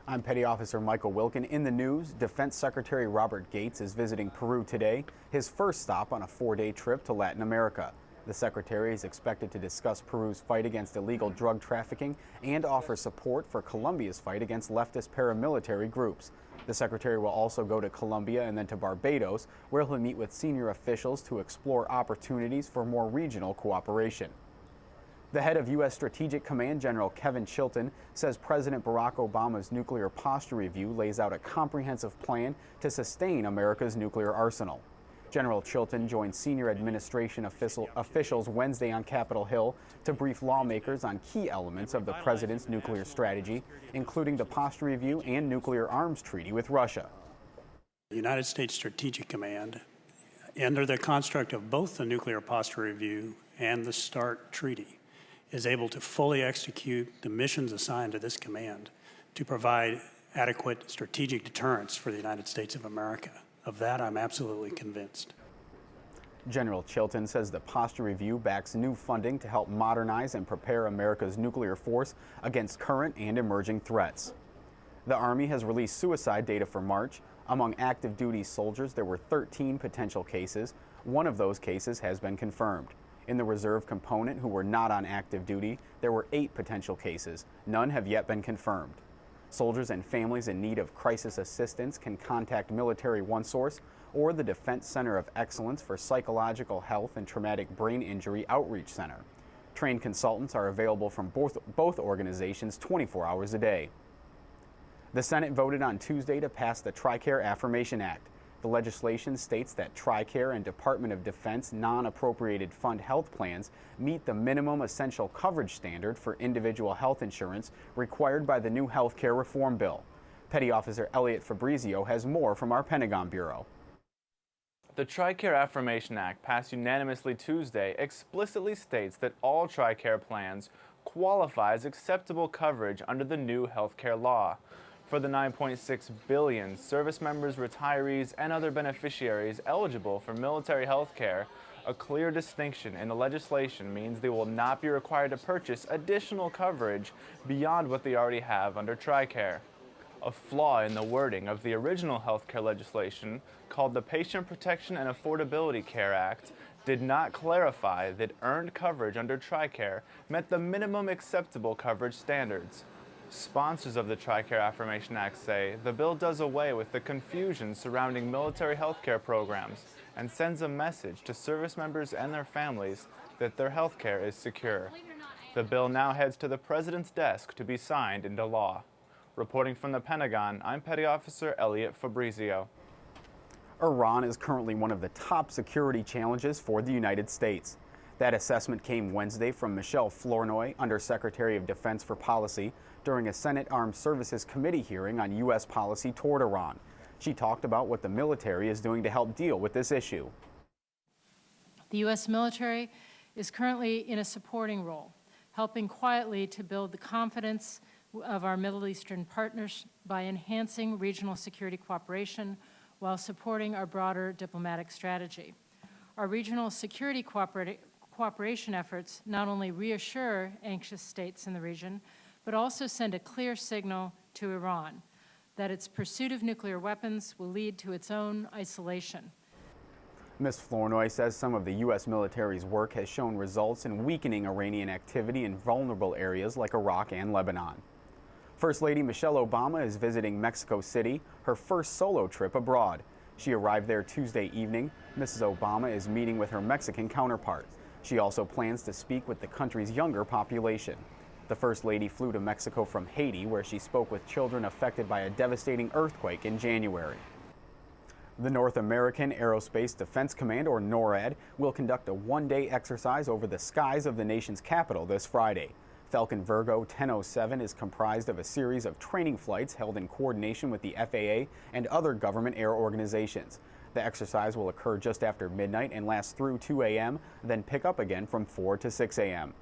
I'm Petty Officer Michael Wilkin. In the news, Defense Secretary Robert Gates is visiting Peru today, his first stop on a 4-day trip to Latin America. The Secretary is expected to discuss Peru's fight against illegal drug trafficking and offer support for Colombia's fight against leftist paramilitary groups. The Secretary will also go to Colombia and then to Barbados, where he'll meet with senior officials to explore opportunities for more regional cooperation. The head of U.S. Strategic Command, General Kevin Chilton, says President Barack Obama's nuclear posture review lays out a comprehensive plan to sustain America's nuclear arsenal. General Chilton joined senior administration officials Wednesday on Capitol Hill to brief lawmakers on key elements of the president's nuclear strategy, including the posture review and nuclear arms treaty with Russia. The United States Strategic Command, under the construct of both the nuclear posture review and the START treaty, is able to fully execute the missions assigned to this command to provide adequate strategic deterrence for the United States of America. Of that, I'm absolutely convinced. General Chilton says the posture review backs new funding to help modernize and prepare America's nuclear force against current and emerging threats. The Army has released suicide data for March. Among active duty soldiers, there were 13 potential cases. One of those cases has been confirmed. In the reserve component, who were not on active duty, there were 8 potential cases. None have yet been confirmed. Soldiers and families in need of crisis assistance can contact Military OneSource or the Defense Center of Excellence for Psychological Health and Traumatic Brain Injury Outreach Center. Trained consultants are available from both organizations 24 hours a day. The Senate voted on Tuesday to pass the Tricare Affirmation Act. The legislation states that Tricare and Department of Defense non-appropriated fund health plans meet the minimum essential coverage standard for individual health insurance required by the new health care reform bill. Petty Officer Elliot Fabrizio has more from our Pentagon Bureau. The Tricare Affirmation Act, passed unanimously Tuesday, explicitly states that all Tricare plans qualify as acceptable coverage under the new health care law. For the 9.6 billion service members, retirees, and other beneficiaries eligible for military health care, a clear distinction in the legislation means they will not be required to purchase additional coverage beyond what they already have under Tricare. A flaw in the wording of the original health care legislation, called the Patient Protection and Affordability Care Act, did not clarify that earned coverage under Tricare met the minimum acceptable coverage standards. Sponsors of the Tricare Affirmation Act say the bill does away with the confusion surrounding military health care programs and sends a message to service members and their families that their health care is secure. The bill now heads to the President's desk to be signed into law. Reporting from the Pentagon, I'm Petty Officer Elliot Fabrizio. Iran is currently one of the top security challenges for the United States. That assessment came Wednesday from Michele Flournoy, Undersecretary of Defense for Policy, during a Senate Armed Services Committee hearing on U.S. policy toward Iran. She talked about what the military is doing to help deal with this issue. The U.S. military is currently in a supporting role, helping quietly to build the confidence of our Middle Eastern partners by enhancing regional security cooperation while supporting our broader diplomatic strategy. Our regional security cooperation efforts not only reassure anxious states in the region, but also send a clear signal to Iran that its pursuit of nuclear weapons will lead to its own isolation. Ms. Flournoy says some of the U.S. military's work has shown results in weakening Iranian activity in vulnerable areas like Iraq and Lebanon. First Lady Michelle Obama is visiting Mexico City, her first solo trip abroad. She arrived there Tuesday evening. Mrs. Obama is meeting with her Mexican counterpart. She also plans to speak with the country's younger population. The First Lady flew to Mexico from Haiti, where she spoke with children affected by a devastating earthquake in January. The North American Aerospace Defense Command, or NORAD, will conduct a one-day exercise over the skies of the nation's capital this Friday. Falcon Virgo 1007 is comprised of a series of training flights held in coordination with the FAA and other government air organizations. The exercise will occur just after midnight and last through 2 a.m., then pick up again from 4 to 6 a.m.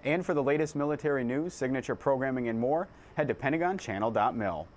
And for the latest military news, signature programming, and more, head to PentagonChannel.mil.